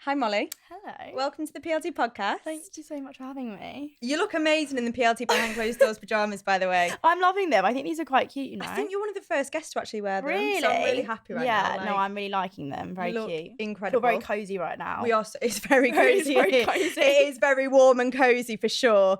Hi, Molly. Hello. Welcome to the PLT podcast. Thank you so much for having me. You look amazing in the PLT behind closed doors pajamas, by the way. I'm loving them. I think these are quite cute, you know. I think you're one of the first guests to actually wear them. Really? So I'm really happy right now. Yeah, no, I'm really liking them. Very you look cute. Incredible. Feel very cozy right now. We are. It's very cozy. Very cozy. It is very warm and cozy for sure.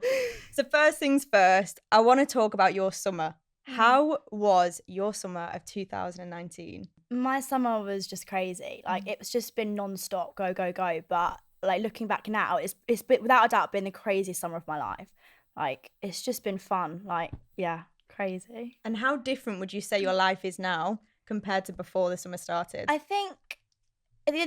So first things first, I want to talk about your summer. How was your summer of 2019? My summer was just crazy. Like it's just been non-stop, go, go, go. But like looking back now, it's been, without a doubt been the craziest summer of my life. Like it's just been fun. Like, yeah, crazy. And how different would you say your life is now compared to before the summer started? I think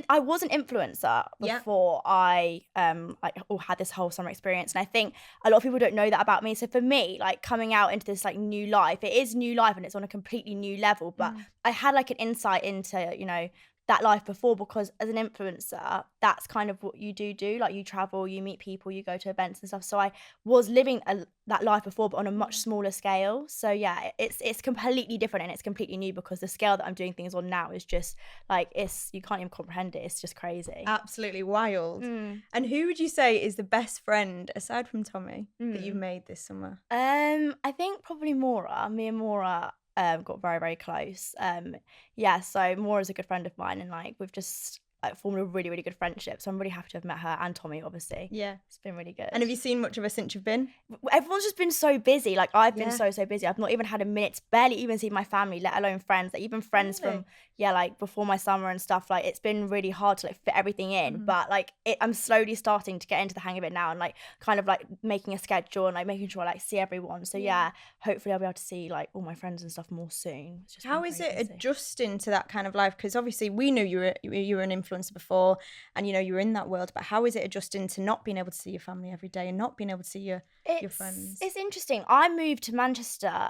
I was an influencer before I had this whole summer experience, and I think a lot of people don't know that about me. So for me, like coming out into this like new life, it is new life and it's on a completely new level. But I had like an insight into, you know, that life before, because as an influencer, that's kind of what you do. Like you travel, you meet people, you go to events and stuff. So I was living that life before, but on a much smaller scale. So yeah, it's completely different and it's completely new, because the scale that I'm doing things on now is just like, you can't even comprehend it. It's just crazy. Absolutely wild. And who would you say is the best friend, aside from Tommy, that you've made this summer? I think probably Maura. Me and Maura got very, very close. So Maura's a good friend of mine, and like we've just formed a really, really good friendship. So I'm really happy to have met her, and Tommy, obviously. Yeah. It's been really good. And have you seen much of her since you've been? Everyone's just been so busy. Like I've been so busy. I've not even had a minute to barely even see my family, let alone friends. Like even friends from like before my summer and stuff. Like it's been really hard to like fit everything in. But like I'm slowly starting to get into the hang of it now, and like kind of like making a schedule and like making sure I like see everyone. So yeah, hopefully I'll be able to see like all my friends and stuff more soon. It's just How is it adjusting to that kind of life? Because obviously we knew you were an influencer before, and you know you were in that world. But how is it adjusting to not being able to see your family every day and not being able to see your friends? It's interesting. I moved to Manchester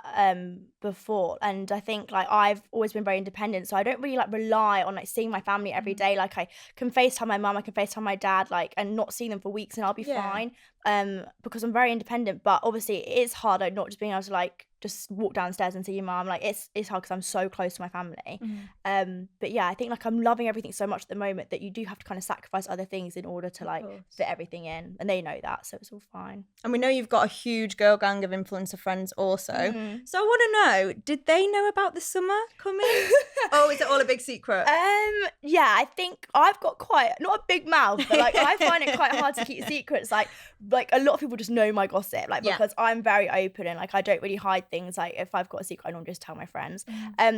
before, and I think like I've always been very independent, so I don't really like rely on like seeing my family every day. Like I can FaceTime my mum, I can FaceTime my dad, like, and not see them for weeks and I'll be fine. Because I'm very independent. But obviously it is hard, like, not just being able to like just walk downstairs and see your mum. Like it's hard because I'm so close to my family. But yeah, I think like I'm loving everything so much at the moment that you do have to kind of sacrifice other things in order to like fit everything in, and they know that, so it's all fine. And we know you've got a huge girl gang of influencer friends also. So I want to know, did they know about the summer coming? Oh, is it all a big secret? Yeah, I think I've got quite, not a big mouth, but like I find it quite hard to keep secrets. Like a lot of people just know my gossip, like because I'm very open and like I don't really hide things. Like if I've got a secret, I don't just tell my friends.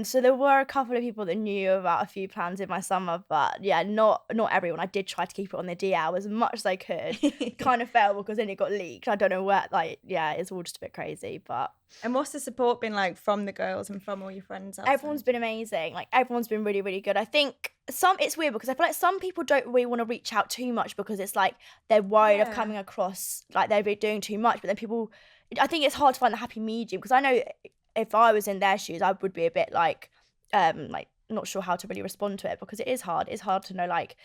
So there were a couple of people that knew about a few plans in my summer, but yeah, not everyone. I did try to keep it on the DL as much as I could. Kind of failed because then it got leaked. I don't know where, like, yeah, it's all just a bit crazy. But and what's the support been like from the girls and from all your friends outside? Everyone's been amazing. Like everyone's been really, really good. I think it's weird because I feel like some people don't really want to reach out too much because it's like they're worried of coming across like they're doing too much. But then people, I think it's hard to find the happy medium, because I know if I was in their shoes, I would be a bit like not sure how to really respond to it, because it is hard. It's hard to know like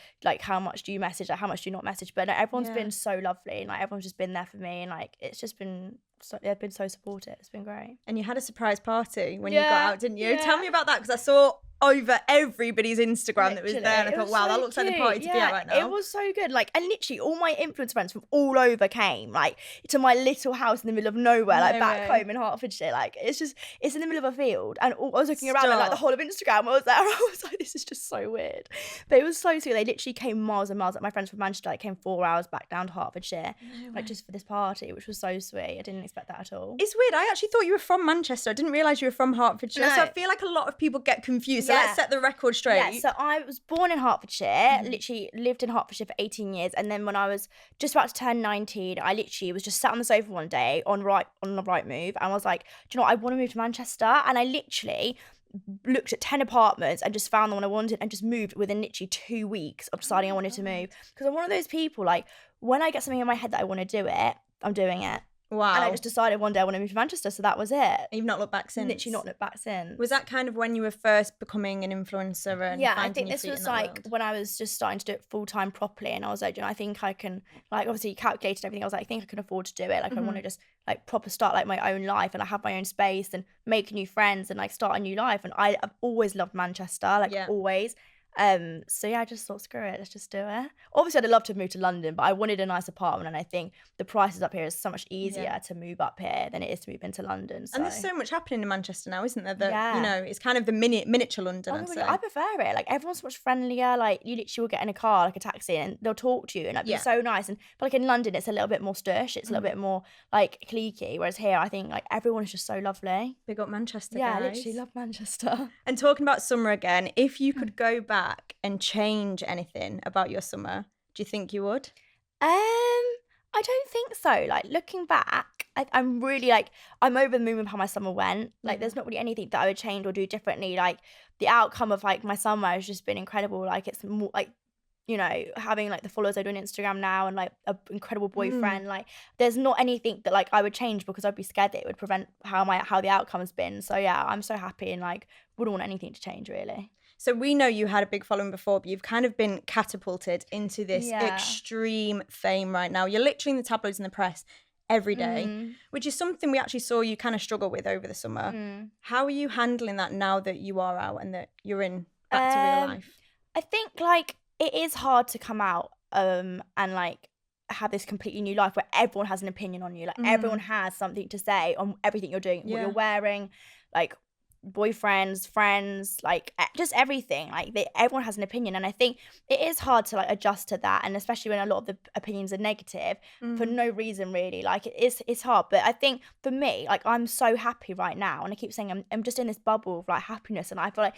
how much do you message, like how much do you not message. But no, everyone's been so lovely, and like everyone's just been there for me, and like it's just been they've been so supportive. It's been great. And you had a surprise party when you got out, didn't you? Tell me about that, because I saw over everybody's Instagram that was there, and I thought, wow, that looks like the party to be at right now. It was so good. Like, and literally all my influencer friends from all over came, like, to my little house in the middle of nowhere, like back home in Hertfordshire. Like, it's in the middle of a field, and I was looking around at like the whole of Instagram. I was like, this is just so weird. But it was so sweet. They literally came miles and miles. Like my friends from Manchester, like, came 4 hours back down to Hertfordshire, like just for this party, which was so sweet. I didn't expect that at all. It's weird. I actually thought you were from Manchester. I didn't realise you were from Hertfordshire. No. So I feel like a lot of people get confused. So let's set the record straight. Yeah, so I was born in Hertfordshire, literally lived in Hertfordshire for 18 years, and then when I was just about to turn 19, I literally was just sat on the sofa one day on the right move, and I was like, do you know what, I want to move to Manchester. And I literally looked at 10 apartments and just found the one I wanted, and just moved within literally 2 weeks of deciding I wanted to move. Because I'm one of those people, like, when I get something in my head that I want to do it, I'm doing it. Wow. And I just decided one day I want to move to Manchester, so that was it. And you've not looked back since? Literally not looked back since. Was that kind of when you were first becoming an influencer and I think this was like when I was just starting to do it full-time properly, and I was like, you know, I think I can, like, obviously calculated everything. I was like, I think I can afford to do it. Like, I want to just like proper start like my own life, and I have my own space and make new friends and like start a new life. And I've always loved Manchester, like always. So yeah, I just thought, screw it, let's just do it. Obviously, I'd love to move to London, but I wanted a nice apartment, and I think the prices up here is so much easier to move up here than it is to move into London. So. And there's so much happening in Manchester now, isn't there? That you know, it's kind of the miniature London. I'd say. I prefer it. Like everyone's so much friendlier. Like you literally will get in a car, like a taxi, and they'll talk to you, and like be so nice. But like in London, it's a little bit more stush. It's a little bit more like cliquey. Whereas here, I think like everyone is just so lovely. Big up Manchester, guys. Yeah, literally love Manchester. And talking about summer again, if you could go back and change anything about your summer, do you think you would? I don't think so. Like looking back, I'm really like, I'm over the moon with how my summer went. Like there's not really anything that I would change or do differently. Like the outcome of like my summer has just been incredible. Like it's more like, you know, having like the followers I do on Instagram now and like an incredible boyfriend. Like there's not anything that like I would change because I'd be scared that it would prevent how the outcome has been. So yeah, I'm so happy and like wouldn't want anything to change really. So we know you had a big following before, but you've kind of been catapulted into this extreme fame right now. You're literally in the tabloids and the press every day, which is something we actually saw you kind of struggle with over the summer. How are you handling that now that you are out and that you're back to real life? I think like it is hard to come out and like have this completely new life where everyone has an opinion on you. Like everyone has something to say on everything you're doing, what you're wearing, like boyfriends, friends, like just everything. Like everyone has an opinion, and I think it is hard to like adjust to that, and especially when a lot of the opinions are negative for no reason really. Like it's hard, but I think for me, like I'm so happy right now, and I keep saying I'm just in this bubble of like happiness, and I feel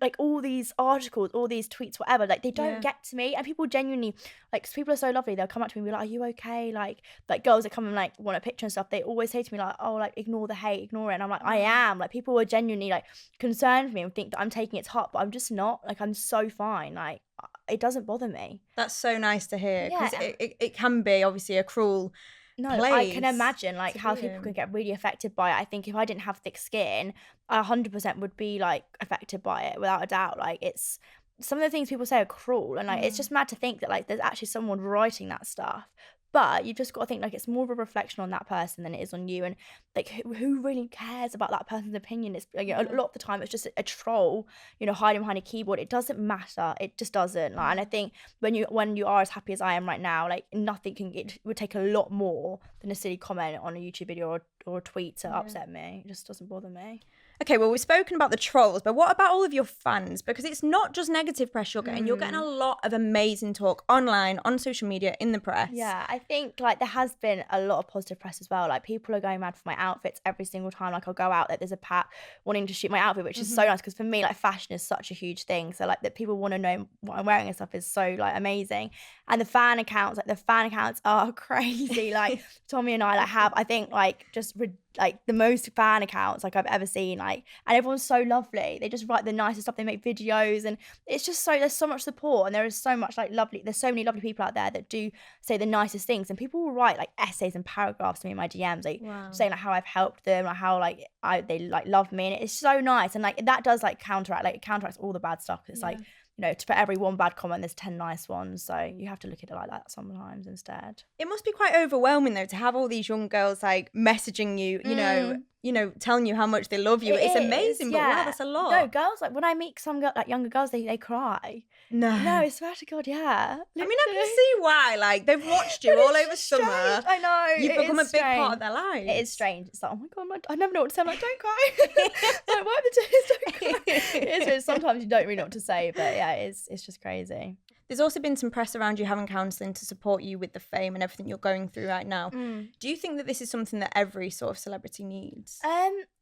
like all these articles, all these tweets, whatever, like they don't get to me, and people genuinely like, people are so lovely, they'll come up to me and be like, are you okay? Like girls that come and like want a picture and stuff, they always say to me like, oh, like ignore the hate, ignore it, and I'm like, I am. Like people are genuinely like concerned for me and think that I'm taking it hot, but I'm just not. Like I'm so fine. Like it doesn't bother me. That's so nice to hear, because it can be obviously a cruel place. I can imagine like how people can get really affected by it. I think if I didn't have thick skin, I 100% would be like affected by it without a doubt. Like it's some of the things people say are cruel, and like it's just mad to think that like there's actually someone writing that stuff. But you've just got to think like it's more of a reflection on that person than it is on you, and like who really cares about that person's opinion? It's like, a lot of the time it's just a troll, you know, hiding behind a keyboard. It doesn't matter. It just doesn't. Like, and I think when you are as happy as I am right now, like it would take a lot more than a silly comment on a YouTube video or a tweet to upset me. It just doesn't bother me. Okay, well, we've spoken about the trolls, but what about all of your fans? Because it's not just negative press you're getting. You're getting a lot of amazing talk online, on social media, in the press. Yeah, I think like there has been a lot of positive press as well. Like people are going mad for my outfits every single time. Like I'll go out, like there's a pat wanting to shoot my outfit, which is so nice, because for me, like fashion is such a huge thing. So like that people want to know what I'm wearing and stuff is so like amazing. And the fan accounts are crazy. Like Tommy and I like have, I think like just like the most fan accounts like I've ever seen, like, and everyone's so lovely. They just write the nicest stuff, they make videos, and it's just there's so much support, and there is so much like there's so many lovely people out there that do say the nicest things, and people will write like essays and paragraphs to me in my DMs, like saying like how I've helped them, like how like they like love me, and it's so nice, and like that does like counteracts all the bad stuff. It's like, you know, for every one bad comment, there's 10 nice ones. So you have to look at it like that sometimes instead. It must be quite overwhelming though to have all these young girls like messaging you, you know, telling you how much they love you. It's amazing, but wow, that's a lot. No, girls, like when I meet some like younger girls, they cry. No, I swear to God, yeah. Literally. I mean, I can see why. Like they've watched you all over summer. I know. You've become a big part of their lives. It is strange. It's like, oh my God, I never know what to say. I'm like, don't cry. Like, wipe the tears, don't cry. It is, sometimes you don't really know what to say, but yeah, it's just crazy. There's also been some press around you having counselling to support you with the fame and everything you're going through right now. Do you think that this is something that every sort of celebrity needs?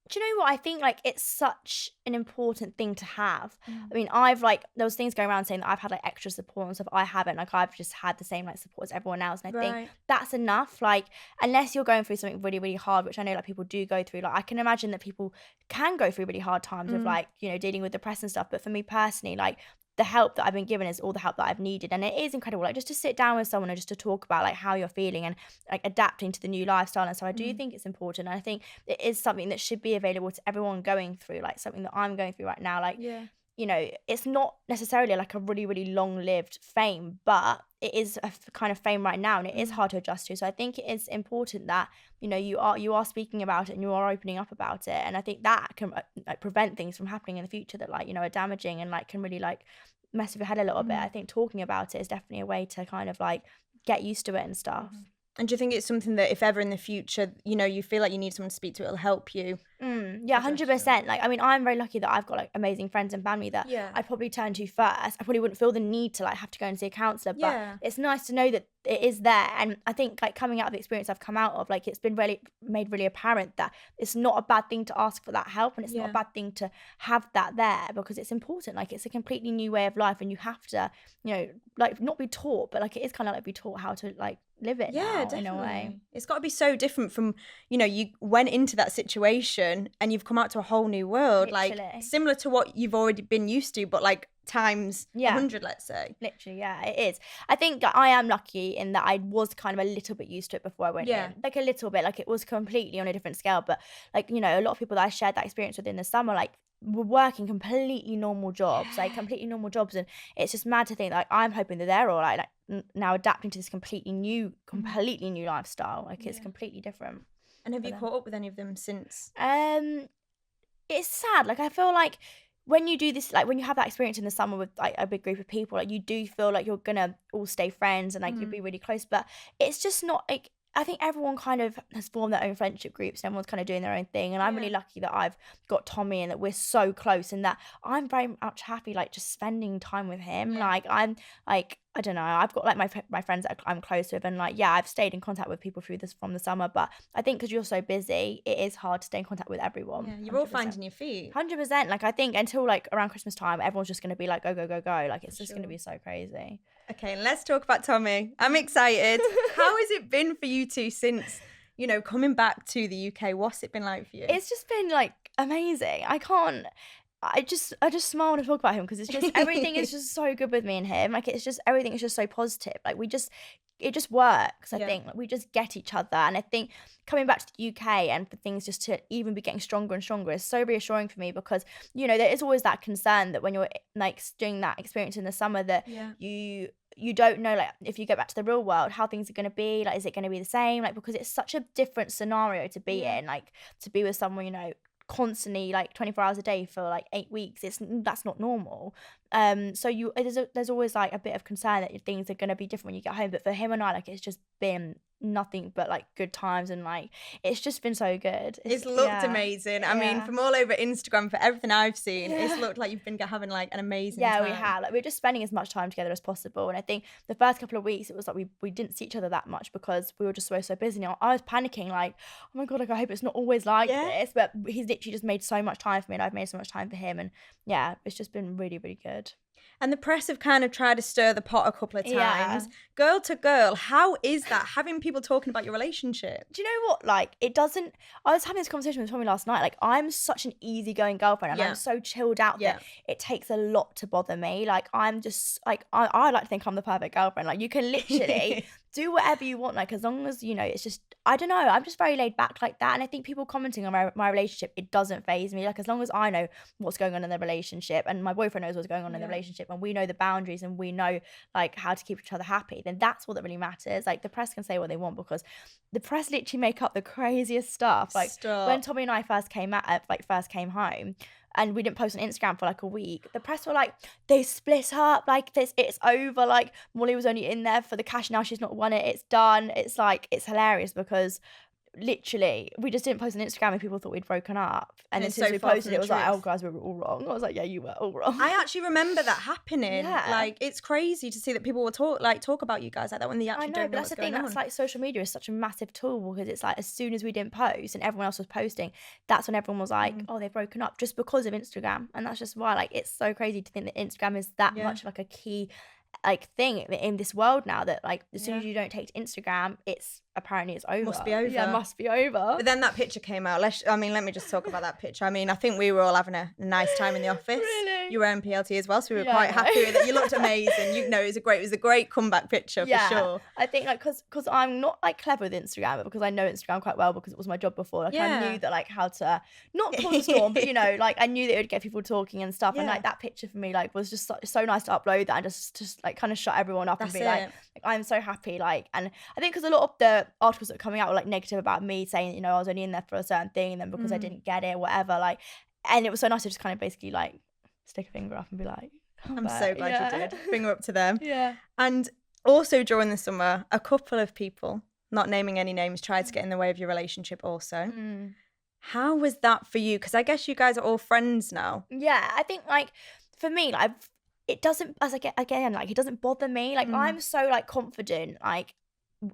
Do you know what? I think like it's such an important thing to have. I mean, there was things going around saying that I've had like extra support and stuff. I haven't. Like I've just had the same like support as everyone else, and I think that's enough. Like unless you're going through something really, really hard, which I know like people do go through. Like I can imagine that people can go through really hard times with like, you know, dealing with the press and stuff. But for me personally, like the help that I've been given is all the help that I've needed, and it is incredible. Like just to sit down with someone and just to talk about like how you're feeling and like adapting to the new lifestyle. And so I do think it's important, and I think it is something that should be available to everyone going through like something that I'm going through right now. Like you know, it's not necessarily like a really, really long-lived fame, but it is a kind of fame right now, and it is hard to adjust to. So I think it is important that, you know, you are speaking about it and you are opening up about it. And I think that can like prevent things from happening in the future that, like, you know, are damaging and like can really like mess with your head a little bit. I think talking about it is definitely a way to kind of like get used to it and stuff. And do you think it's something that if ever in the future, you know, you feel like you need someone to speak to, it'll help you? Yeah, 100%. Like, I mean, I'm very lucky that I've got like amazing friends and family that I'd probably turn to first. I probably wouldn't feel the need to like have to go and see a counsellor, but it's nice to know that it is there. And I think like coming out of the experience I've come out of, like it's been really made really apparent that it's not a bad thing to ask for that help, and it's not a bad thing to have that there, because it's important. Like, it's a completely new way of life, and you have to, you know, like not be taught, but like it is kind of like be taught how to like live it now, definitely. In a way. It's got to be so different from, you know, you went into that situation and you've come out to a whole new world. Literally. Like similar to what you've already been used to, but like times 100, let's say. Literally, yeah, it is. I think I am lucky in that I was kind of a little bit used to it before I went in. Like a little bit, like it was completely on a different scale. But like, you know, a lot of people that I shared that experience with in the summer, like were working completely normal jobs, and it's just mad to think like I'm hoping that they're all like now adapting to this completely new lifestyle. Like it's completely different. And have you caught up with any of them since? It's sad. Like I feel like when you do this, like when you have that experience in the summer with like a big group of people, like you do feel like you're gonna all stay friends and like you'll be really close, but it's just not like, I think everyone kind of has formed their own friendship groups and everyone's kind of doing their own thing. And I'm really lucky that I've got Tommy and that we're so close, and that I'm very much happy like just spending time with him. Like I'm like, I don't know, I've got like my friends that I'm close with, and like I've stayed in contact with people through this from the summer, but I think because you're so busy, it is hard to stay in contact with everyone. Yeah, you're 100%. All finding your feet. 100%. Like I think until like around Christmas time, everyone's just gonna be like go. Like it's just gonna be so crazy. Okay, let's talk about Tommy. I'm excited. How has it been for you two since, you know, coming back to the UK? What's it been like for you? It's just been like amazing. I just smile when I talk about him, because it's just everything is just so good with me and him. Like it's just everything is just so positive. Like it just works. I think like we just get each other, and I think coming back to the UK and for things just to even be getting stronger and stronger is so reassuring for me, because you know there is always that concern that when you're like doing that experience in the summer that you don't know, like if you go back to the real world, how things are going to be, like is it going to be the same, like because it's such a different scenario to be in, like to be with someone, you know, constantly like 24 hours a day for like 8 weeks. That's not normal. So there's always like a bit of concern that things are going to be different when you get home, but for him and I, like it's just been nothing but like good times, and like it's just been so good. It's looked amazing. I mean, from all over Instagram, for everything I've seen, it's looked like you've been having like an amazing time. We have. Like we're just spending as much time together as possible, and I think the first couple of weeks it was like we didn't see each other that much because we were just so busy. Now I was panicking like, oh my god, like I hope it's not always like this, but he's literally just made so much time for me, and I've made so much time for him, and it's just been really, really good. And the press have kind of tried to stir the pot a couple of times. Girl to girl, how is that? Having people talking about your relationship? Do you know what? Like, it doesn't... I was having this conversation with Tommy last night. Like, I'm such an easygoing girlfriend, and I'm so chilled out that it takes a lot to bother me. Like, I'm just... Like, I like to think I'm the perfect girlfriend. Like, you can literally... do whatever you want, like as long as, you know, it's just, I don't know, I'm just very laid back like that. And I think people commenting on my relationship, it doesn't faze me. Like as long as I know what's going on in the relationship, and my boyfriend knows what's going on in the relationship, and we know the boundaries, and we know like how to keep each other happy, then that's all that really matters. Like the press can say what they want, because the press literally make up the craziest stuff. Like when Tommy and I first came home, and we didn't post on Instagram for like a week, the press were like, they split up, like this, it's over, like Molly was only in there for the cash, now she's not won it, it's done. It's like, it's hilarious, because literally we just didn't post on Instagram and people thought we'd broken up, and then since we posted it was like, oh guys, we were all wrong. I was like, yeah, you were all wrong. I actually remember that happening. Like it's crazy to see that people will talk about you guys like that when they actually don't know. But that's the thing, that's like social media is such a massive tool, because it's like as soon as we didn't post and everyone else was posting, that's when everyone was like, oh, they've broken up, just because of Instagram. And that's just why, like, it's so crazy to think that Instagram is that much like a key like thing in this world now that like as soon as you don't take to Instagram, it's over. Must be over. Yeah, must be over. But then that picture came out. Let me just talk about that picture. I mean, I think we were all having a nice time in the office. Really? You were in PLT as well, so we were quite happy with it. You looked amazing. It was a great comeback picture for sure. I think like because I'm not like clever with Instagram, but because I know Instagram quite well because it was my job before. Like I knew that like how to not cause a storm, but like I knew that it would get people talking and stuff. And like that picture for me like was just so nice to upload that and just like kind of shut everyone up and be like I'm so happy. Like, and I think because a lot of the articles that are coming out were like negative about me saying I was only in there for a certain thing and then because I didn't get it, whatever. Like, and it was so nice to just kind of basically like stick a finger up and be like, I'm so glad you did. Finger up to them. Yeah. And also during the summer, a couple of people, not naming any names, tried to get in the way of your relationship also. How was that for you? Because I guess you guys are all friends now. Yeah, I think like for me, like it doesn't, like it doesn't bother me. Like I'm so like confident like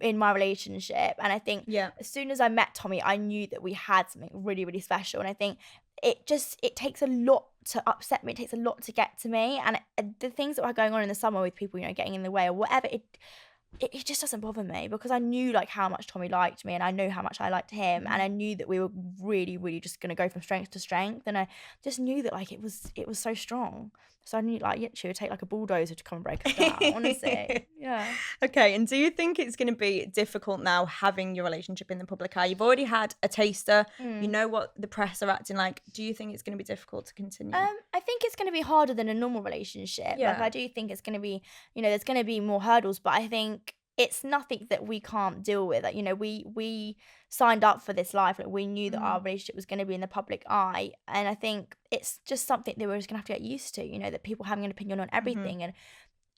in my relationship, and I think as soon as I met Tommy, I knew that we had something really, really special. And I think it takes a lot to upset me. It takes a lot to get to me, and the things that were going on in the summer with people getting in the way or whatever, it just doesn't bother me because I knew like how much Tommy liked me and I know how much I liked him, and I knew that we were really, really just going to go from strength to strength, and I just knew that like it was so strong. So I knew like she would take like a bulldozer to come and break us down, honestly. Yeah. Okay, and do you think it's going to be difficult now having your relationship in the public eye? You've already had a taster. You know what the press are acting like. Do you think it's going to be difficult to continue? I think it's going to be harder than a normal relationship. Yeah. Like I do think it's going to be, there's going to be more hurdles, but I think it's nothing that we can't deal with. Like, we signed up for this life. Like we knew that our relationship was going to be in the public eye. And I think it's just something that we're just going to have to get used to, that people having an opinion on everything. And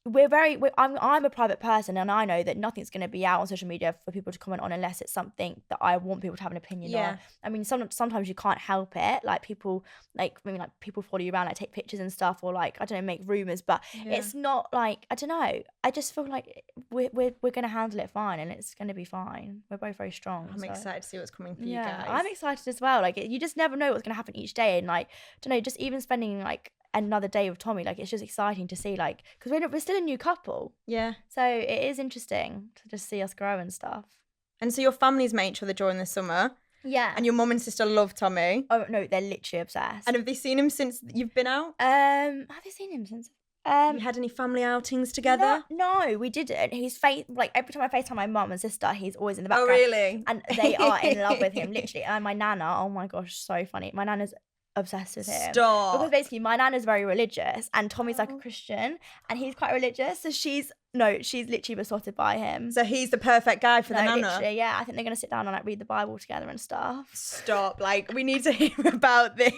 I'm a private person, and I know that nothing's going to be out on social media for people to comment on unless it's something that I want people to have an opinion on. I mean, sometimes you can't help it. Like people, people follow you around, like take pictures and stuff, or like I don't know, make rumors. But it's not like I don't know. I just feel like we're going to handle it fine, and it's going to be fine. We're both very strong. I'm excited to see what's coming for you guys. I'm excited as well. Like you just never know what's going to happen each day, and like I don't know, just even spending like another day with Tommy, like it's just exciting to see, like because we're still a new couple, so it is interesting to just see us grow and stuff. And so your families met each other during the summer, and your mum and sister love Tommy. Oh no, they're literally obsessed. And have they seen him since you've been out? Have they seen him since you had any family outings together? No, we didn't. He's like every time I FaceTime my mum and sister, he's always in the background. Oh really? And they are in love with him, literally. And my nana, oh my gosh, so funny. My nana's obsessed with him. Stop. Because basically my nana's very religious and Tommy's like a Christian and he's quite religious, so she's literally besotted by him. So he's the perfect guy for the nana. Literally, yeah. I think they're gonna sit down and like read the Bible together and stuff. Stop. Like we need to hear about this.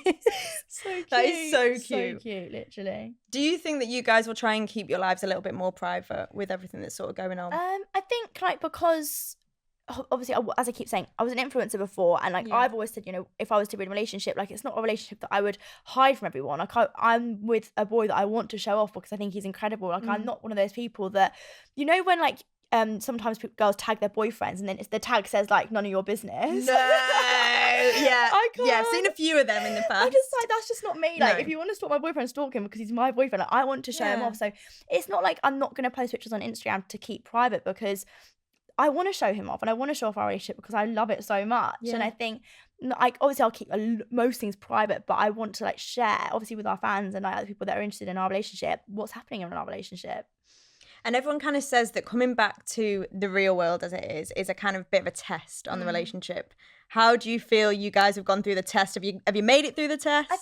So cute. That is so cute. So cute, literally. Do you think that you guys will try and keep your lives a little bit more private with everything that's sort of going on? I think like because obviously, as I keep saying, I was an influencer before, and like I've always said, if I was to be in a relationship, like it's not a relationship that I would hide from everyone. Like I'm with a boy that I want to show off because I think he's incredible. Like I'm not one of those people that, when like sometimes girls tag their boyfriends and then the tag says like none of your business. No, I've seen a few of them in the past. I'm just like, that's just not me. Like if you want to stalk my boyfriend, stalk him because he's my boyfriend. Like I want to show him off. So it's not like I'm not going to post pictures on Instagram to keep private because I want to show him off and I want to show off our relationship because I love it so much. And I think, like, obviously I'll keep most things private, but I want to like share, obviously with our fans and like other people that are interested in our relationship, what's happening in our relationship. And everyone kind of says that coming back to the real world as it is a kind of bit of a test on the relationship. How do you feel you guys have gone through the test? Have you made it through the test? I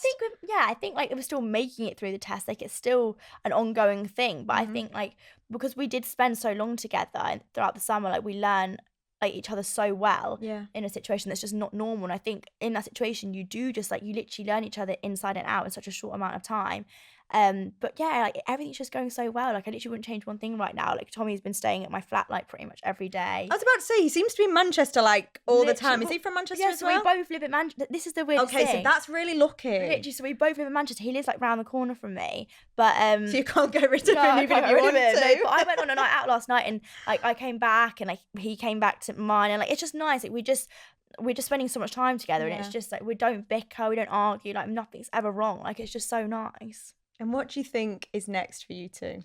think like we're still making it through the test. Like it's still an ongoing thing. But I think like because we did spend so long together and throughout the summer, like we learn like each other so well in a situation that's just not normal. And I think in that situation you do just like you literally learn each other inside and out in such a short amount of time. But yeah, like everything's just going so well. Like I literally wouldn't change one thing right now. Like Tommy's been staying at my flat like pretty much every day. I was about to say he seems to be in Manchester like all the time. Is he from Manchester as well? Yeah, so we both live in Manchester. This is the weird thing. Okay, so that's really lucky. Literally, so we both live in Manchester. He lives like round the corner from me. But so you can't get rid of him even if you want to. No, but I went on a night out last night and like I came back and like he came back to mine and like it's just nice. Like we're just spending so much time together and it's just like we don't bicker, we don't argue, like nothing's ever wrong. Like it's just so nice. And what do you think is next for you two?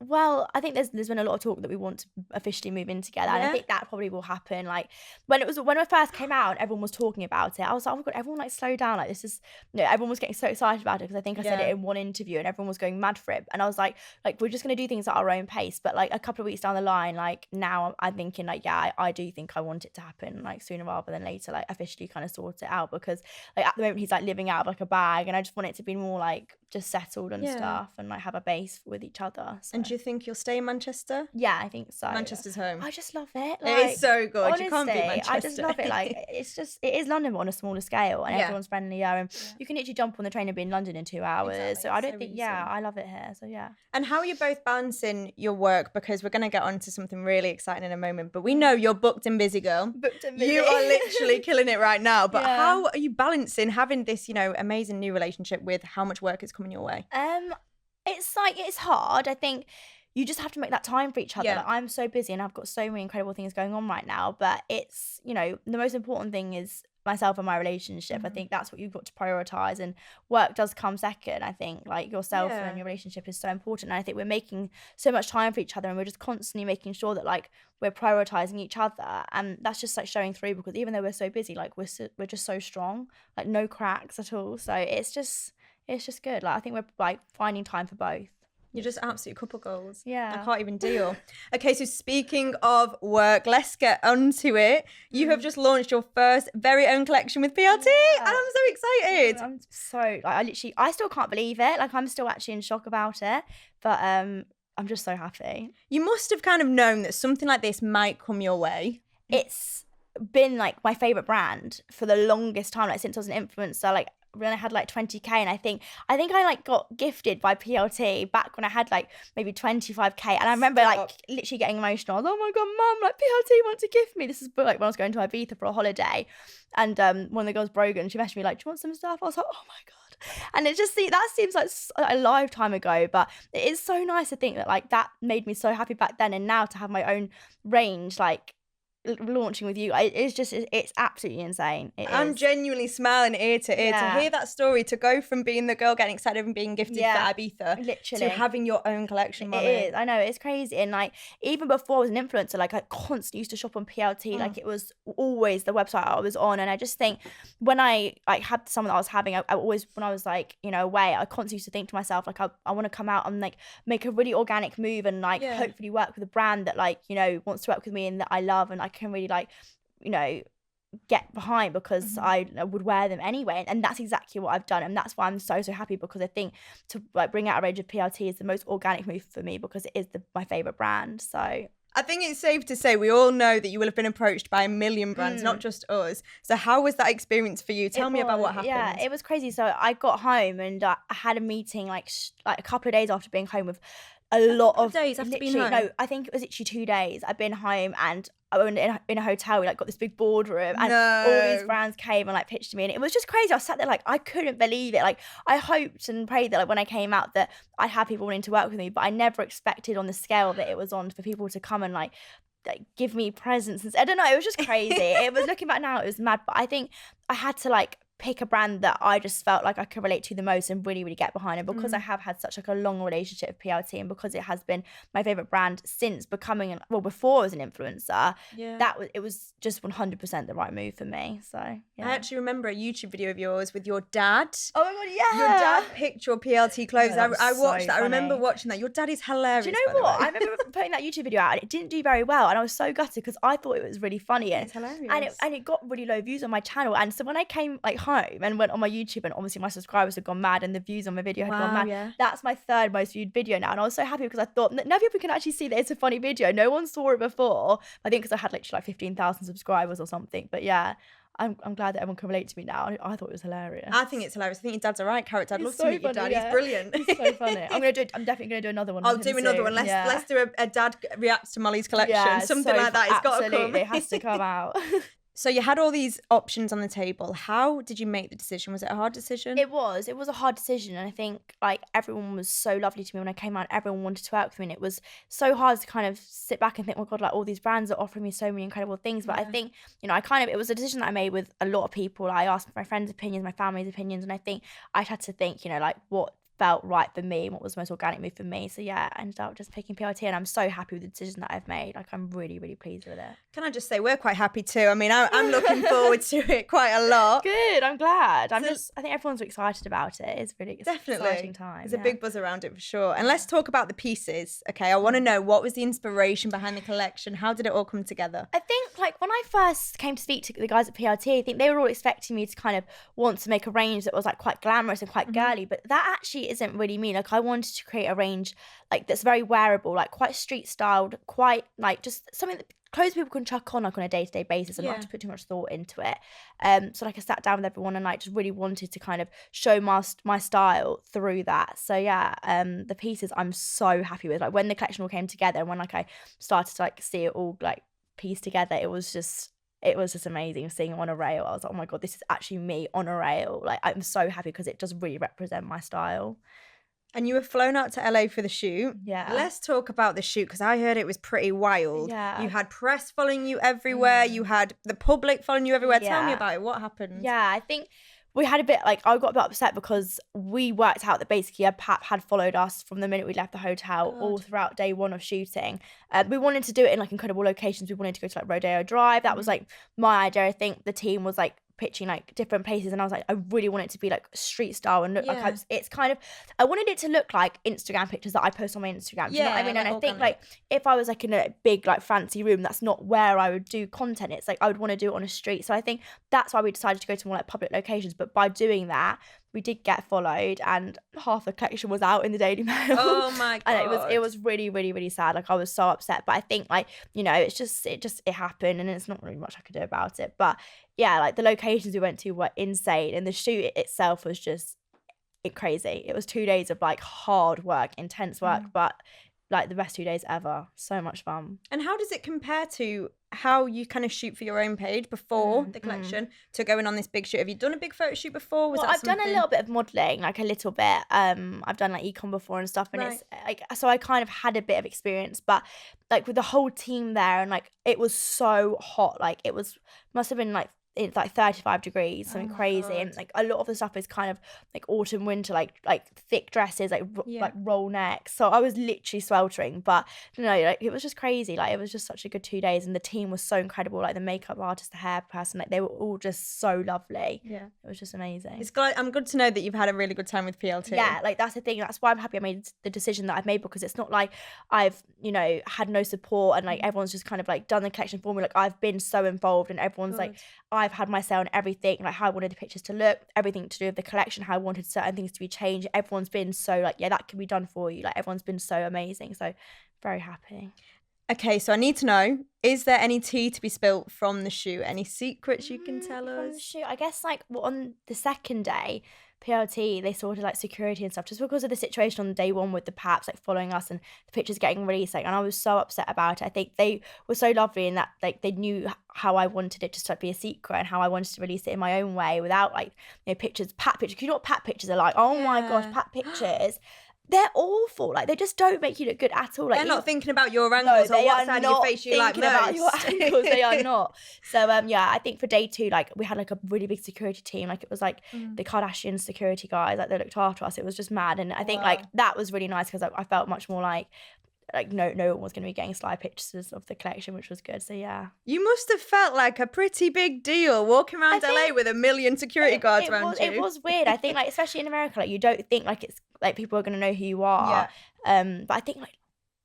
Well, I think there's been a lot of talk that we want to officially move in together, and I think that probably will happen. Like when I first came out, and everyone was talking about it. I was like, oh my god, everyone like slow down. Like this is, everyone was getting so excited about it because I think I said it in one interview, and everyone was going mad for it. And I was like we're just gonna do things at our own pace. But like a couple of weeks down the line, like now I'm thinking like I do think I want it to happen like sooner rather than later. Like officially kind of sort it out because like at the moment he's like living out of like a bag, and I just want it to be more like just settled and stuff, and like have a base with each other. So. And do you think you'll stay in Manchester? Yeah, I think so. Manchester's home. I just love it. Like, it is so good. Honestly, you can't beat Manchester. I just love it. Like it is London but on a smaller scale, and everyone's friendlier, and you can literally jump on the train and be in London in 2 hours. Exactly. So I don't think I love it here. So yeah. And how are you both balancing your work? Because we're gonna get on to something really exciting in a moment. But we know you're booked and busy, girl. Booked and busy. You are literally killing it right now. But how are you balancing having this, amazing new relationship with how much work is coming your way? It's hard. I think you just have to make that time for each other. Like, I'm so busy and I've got so many incredible things going on right now, but it's, the most important thing is myself and my relationship. I think that's what you've got to prioritize, and work does come second. I think like yourself and your relationship is so important, and I think we're making so much time for each other, and we're just constantly making sure that like we're prioritizing each other, and that's just like showing through, because even though we're so busy, like we're just so strong, like no cracks at all. So it's just good. Like I think we're like finding time for both. You're just absolute couple goals. Yeah. I can't even deal. Okay, so speaking of work, let's get onto it. You have just launched your first very own collection with PLT, and I'm so excited. I'm so, I still can't believe it. Like I'm still actually in shock about it, but I'm just so happy. You must have kind of known that something like this might come your way. It's been like my favorite brand for the longest time, like since I was an influencer, like when I had like 20k, and I think I like got gifted by PLT back when I had like maybe 25k, and I remember like literally getting emotional. I was, oh my god, mum, like PLT want to gift me. This is like when I was going to Ibiza for a holiday, and one of the girls, Brogan, she messaged me like, do you want some stuff? I was like, oh my god. And it just that seems like a lifetime ago, but it is so nice to think that like that made me so happy back then, and now to have my own range like launching with you, it's absolutely insane. I'm genuinely smiling ear to ear to hear that story, to go from being the girl getting excited and being gifted for Ibiza literally to having your own collection. Molly. It is, I know, it's crazy. And like even before I was an influencer, like I constantly used to shop on PLT. Like it was always the website I was on, and I just think when I like had someone that I was having, I always, when I was like away, I constantly used to think to myself like I want to come out and like make a really organic move, and like hopefully work with a brand that like wants to work with me and that I love, and I can really like get behind, because I would wear them anyway, and that's exactly what I've done, and that's why I'm so happy, because I think to like bring out a range of PLT is the most organic move for me, because it is my favorite brand. So I think it's safe to say we all know that you will have been approached by a million brands, not just us. So how was that experience for you? Tell me about what happened. Yeah, it was crazy. So I got home and I had a meeting like a couple of days after being home with a lot of days after being home. No, I think it was literally 2 days. I've been home, and I went in a hotel. We like got this big boardroom, and all these brands came and like pitched to me, and it was just crazy. I sat there like I couldn't believe it. Like I hoped and prayed that like when I came out that I'd have people wanting to work with me, but I never expected on the scale that it was on, for people to come and like give me presents. I don't know. It was just crazy. It was, looking back now, it was mad. But I think I had to like pick a brand that I just felt like I could relate to the most and really, really get behind. And because I have had such like a long relationship with PLT, and because it has been my favorite brand since becoming before I was an influencer, it was just 100% the right move for me. So yeah. I actually remember a YouTube video of yours with your dad. Oh my god, yeah. Your dad picked your PLT clothes. I watched that. I remember watching that. Your dad is hilarious. Do you know what? I remember putting that YouTube video out, and it didn't do very well, and I was so gutted because I thought it was really funny, and it's hilarious. And it got really low views on my channel. And so when I came like home and went on my YouTube, and obviously my subscribers had gone mad and the views on my video had gone mad. Yeah. That's my third most viewed video now, and I was so happy because I thought now people can actually see that it's a funny video. No one saw it before. I think because I had literally like 15,000 subscribers or something. But yeah, I'm glad that everyone can relate to me now. I thought it was hilarious. I think it's hilarious. I think your dad's a right character. I'd love to meet your dad. He's brilliant. He's so funny. I'm definitely gonna do another one. I'll do another one. Let's do a dad reacts to Molly's collection. Something like that. It's got to come. It has to come out. So you had all these options on the table. How did you make the decision? Was it a hard decision? It was a hard decision, and I think like everyone was so lovely to me when I came out. Everyone wanted to work with me, and it was so hard to kind of sit back and think, oh my god, like all these brands are offering me so many incredible things. But I think it was a decision that I made with a lot of people. I asked my friends' opinions, my family's opinions, and I think I had to think like what felt right for me and what was the most organic move for me. So yeah, I ended up just picking PRT, and I'm so happy with the decision that I've made. Like, I'm really, really pleased with it. Can I just say we're quite happy too? I mean, I'm looking forward to it quite a lot. Good, I'm glad. I think everyone's excited about it. It's really exciting time. There's a big buzz around it for sure. And let's talk about the pieces. Okay, I want to know, what was the inspiration behind the collection? How did it all come together? I think, like, when I first came to speak to the guys at PRT, I think they were all expecting me to kind of want to make a range that was like quite glamorous and quite girly, but that actually isn't really me. Like, I wanted to create a range like that's very wearable, like quite street styled, quite like just something that clothes people can chuck on like on a day-to-day basis and not have to put too much thought into it. So like I sat down with everyone and like just really wanted to kind of show my style through that. So yeah, the pieces I'm so happy with. Like, when the collection all came together and when like I started to like see it all like pieced together, it was just amazing seeing it on a rail. I was like, oh my God, this is actually me on a rail. Like, I'm so happy because it does really represent my style. And you were flown out to LA for the shoot. Yeah. Let's talk about the shoot, because I heard it was pretty wild. Yeah. You had press following you everywhere. You had the public following you everywhere. Tell me about it. What happened? Yeah, I think we had a bit, like, I got a bit upset because we worked out that basically a Pap had followed us from the minute we left the hotel all throughout day one of shooting. We wanted to do it in like incredible locations. We wanted to go to like Rodeo Drive. That was like my idea. I think the team was like pitching like different places, and I was like, I really want it to be like street style and look like it's kind of, I wanted it to look like Instagram pictures that I post on my Instagram. Do you know what I mean? And I think like if I was like in a big like fancy room, that's not where I would do content. It's like I would want to do it on a street. So I think that's why we decided to go to more like public locations. But by doing that, we did get followed, and half the collection was out in the Daily Mail. Oh my God. And it was really, really, really sad. Like, I was so upset. But I think like, you know, it happened, and it's not really much I could do about it. But yeah, like the locations we went to were insane, and the shoot itself was just crazy. It was 2 days of like hard work, intense work, but like the best 2 days ever. So much fun. And how does it compare to how you kind of shoot for your own page before the collection to going on this big shoot? Have you done a big photo shoot before? I've done a little bit of modelling, like a little bit. I've done like econ before and stuff, and it's like, so I kind of had a bit of experience, but like with the whole team there, and like it was so hot, like must have been like, it's like 35 degrees, something crazy. God. And like a lot of the stuff is kind of like autumn, winter, like thick dresses, like roll necks. So I was literally sweltering, but you know, like it was just crazy. Like, it was just such a good 2 days, and the team was so incredible. Like the makeup artist, the hair person, like they were all just so lovely. Yeah, it was just amazing. I'm good to know that you've had a really good time with PLT. Yeah, like that's the thing. That's why I'm happy I made the decision that I've made, because it's not like I've, you know, had no support and like everyone's just kind of like done the collection for me. Like, I've been so involved, and everyone's like, I've had my say on everything, like how I wanted the pictures to look, everything to do with the collection, how I wanted certain things to be changed. Everyone's been so like, yeah, that can be done for you. Like, everyone's been so amazing. So very happy. Okay, so I need to know, is there any tea to be spilt from the shoot? Any secrets you can tell us? From the shoot, I guess like on the second day, PLT, they sorted like security and stuff just because of the situation on day one with the Paps like following us and the pictures getting released, like, and I was so upset about it. I think they were so lovely in that like they knew how I wanted it just to be a secret and how I wanted to release it in my own way without like, you know, pictures, Pat pictures. You know what Pat pictures are like? Oh my gosh, Pat pictures. They're awful. Like, they just don't make you look good at all. Like, they're not thinking about your angles or what side of your face you like most. About your angles. They are not. So yeah, I think for day two, like we had like a really big security team. Like, it was like the Kardashian security guys. Like, they looked after us. It was just mad. And I think like that was really nice because I felt much more like no one was going to be getting sly pictures of the collection, which was good. So yeah, you must have felt like a pretty big deal walking around LA with 1 million security guards around you. It was weird. I think like, especially in America, like you don't think like it's like people are going to know who you are. But I think like,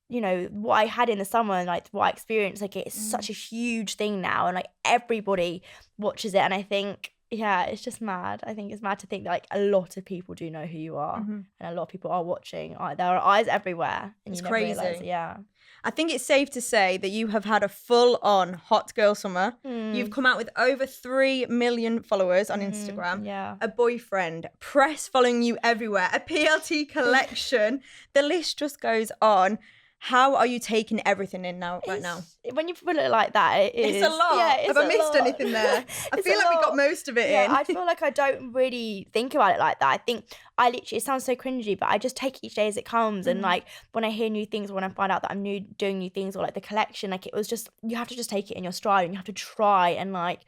you know, what I had in the summer and like what I experienced, like it's such a huge thing now, and like everybody watches it. And I think, yeah, it's just mad. I think it's mad to think that like a lot of people do know who you are, and a lot of people are watching. There are eyes everywhere, and it's you never crazy. Realize it. Yeah, I think it's safe to say that you have had a full-on hot girl summer. You've come out with over 3 million followers on Instagram. Yeah, a boyfriend, press following you everywhere, a PLT collection. The list just goes on. How are you taking everything in right now? When you put it like that, it's a lot. Yeah, have I missed anything there? I feel like we got most of it in. I feel like I don't really think about it like that. I think I literally, it sounds so cringy, but I just take each day as it comes. And like when I hear new things, or when I find out that I'm doing new things, or like the collection, like it was just, you have to just take it in your stride, and you have to try and like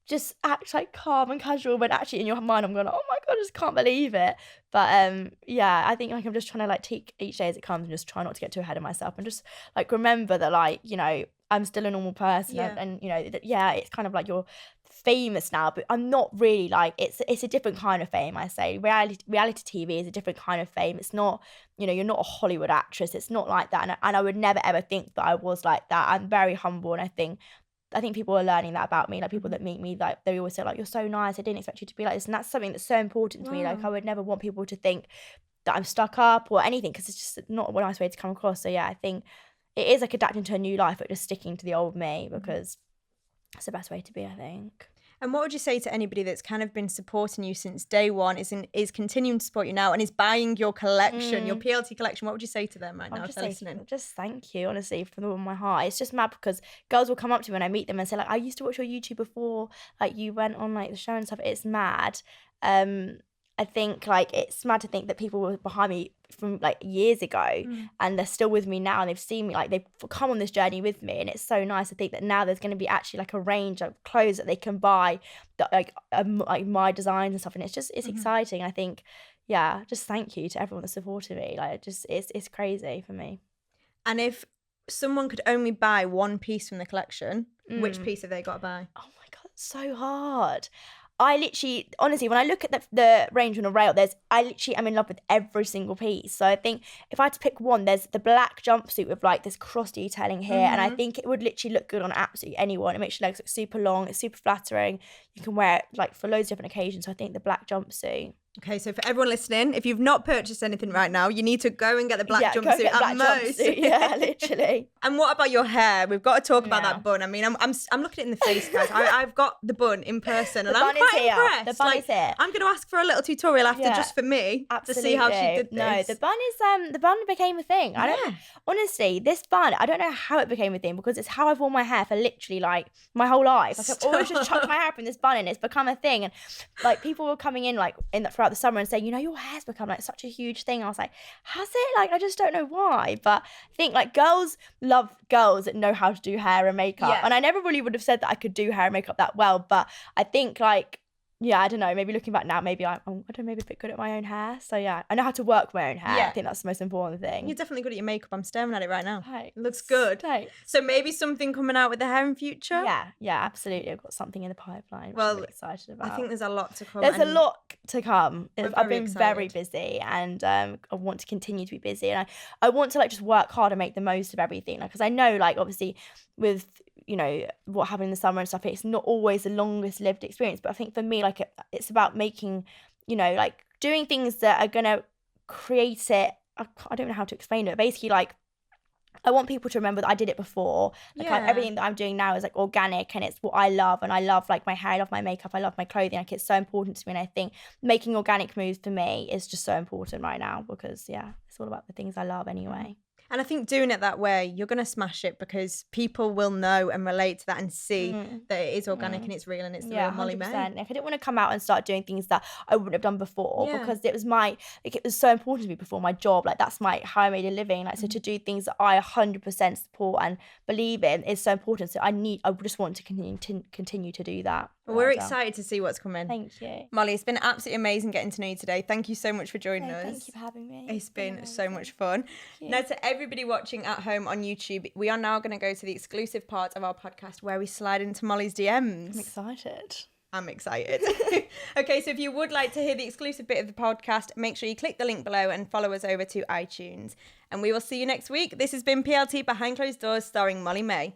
just act like calm and casual when actually in your mind I'm going, oh my God, I just can't believe it. But yeah, I think like I'm just trying to like take each day as it comes and just try not to get too ahead of myself and just like remember that like, you know, I'm still a normal person and you know, that, yeah, it's kind of like you're famous now, but I'm not really like, it's a different kind of fame, I say. Reality TV is a different kind of fame. It's not, you know, you're not a Hollywood actress. It's not like that. And I would never ever think that I was like that. I'm very humble, and I think people are learning that about me. Like people that meet me, like they always say like, you're so nice, I didn't expect you to be like this. And that's something that's so important to me. Like I would never want people to think that I'm stuck up or anything, because it's just not a nice way to come across. So yeah, I think it is like adapting to a new life, but just sticking to the old me, because that's the best way to be, I think. And what would you say to anybody that's kind of been supporting you since day one, is continuing to support you now, and is buying your collection, your PLT collection? What would you say to them right now if they're listening? Just thank you, honestly, from the bottom of my heart. It's just mad because girls will come up to me when I meet them and say like, I used to watch your YouTube before, like you went on like the show and stuff. It's mad. I think like it's mad to think that people were behind me from like years ago and they're still with me now, and they've seen me, like they've come on this journey with me, and it's so nice to think that now there's going to be actually like a range of clothes that they can buy that like my designs and stuff, and it's exciting. I think, yeah, just thank you to everyone that supported me. Like it's crazy for me. And if someone could only buy one piece from the collection, which piece have they got to buy? Oh my God, it's so hard. I literally, honestly, when I look at the range on a rail, I literally am in love with every single piece. So I think if I had to pick one, there's the black jumpsuit with like this cross detailing here. And I think it would literally look good on absolutely anyone. It makes your legs look super long. It's super flattering. You can wear it like for loads of different occasions. So I think the black jumpsuit. Okay, so for everyone listening, if you've not purchased anything right now, you need to go and get the black jumpsuit at most. Yeah, literally. And what about your hair? We've got to talk about that bun. I mean, I'm looking at it in the face, guys. I've got the bun in person, and I'm quite impressed. The bun is here. I'm going to ask for a little tutorial after, just for me, to see how she did this. No, the bun became a thing. Honestly, this bun, I don't know how it became a thing, because it's how I've worn my hair for literally like my whole life. Like, I've always just chucked my hair up in this bun, and it's become a thing. And like people were coming in like throughout the summer and saying, you know, your hair's become like such a huge thing. I was like, has it? Like, I just don't know why. But I think like girls love girls that know how to do hair and makeup. Yeah. And I never really would have said that I could do hair and makeup that well. But I think like, yeah, I don't know, maybe looking back now, maybe I don't know, maybe a bit good at my own hair. So yeah, I know how to work my own hair. Yeah. I think that's the most important thing. You're definitely good at your makeup. I'm staring at it right now. Thanks. It looks good. Thanks. So maybe something coming out with the hair in future? Yeah, absolutely. I've got something in the pipeline, which I'm really excited about. I think there's a lot to come. There's a lot to come. I've been excited. Very busy, and I want to continue to be busy, and I want to like just work hard and make the most of everything, like, because I know like obviously with, you know, what happened in the summer and stuff, it's not always the longest lived experience, but I think for me, like it's about making, you know, like doing things that are gonna create it. I don't know how to explain it. Basically, like I want people to remember that I did it before. Like everything that I'm doing now is like organic, and it's what I love, and I love like my hair, I love my makeup, I love my clothing. Like it's so important to me, and I think making organic moves for me is just so important right now, because it's all about the things I love anyway. And I think doing it that way, you're going to smash it, because people will know and relate to that and see that it is organic and it's real and it's the real Molly-Mae. Like, I didn't want to come out and start doing things that I wouldn't have done before, because it was it was so important to me before, my job. Like that's how I made a living. Like so to do things that I 100% support and believe in is so important. So I just want to continue to do that. Well, we're excited to see what's coming. Thank you. Molly, it's been absolutely amazing getting to know you today. Thank you so much for joining us. Thank you for having me. It's been so much fun. Now, to everybody watching at home on YouTube, we are now going to go to the exclusive part of our podcast where we slide into Molly's DMs. I'm excited. Okay, so if you would like to hear the exclusive bit of the podcast, make sure you click the link below and follow us over to iTunes. And we will see you next week. This has been PLT Behind Closed Doors starring Molly-Mae.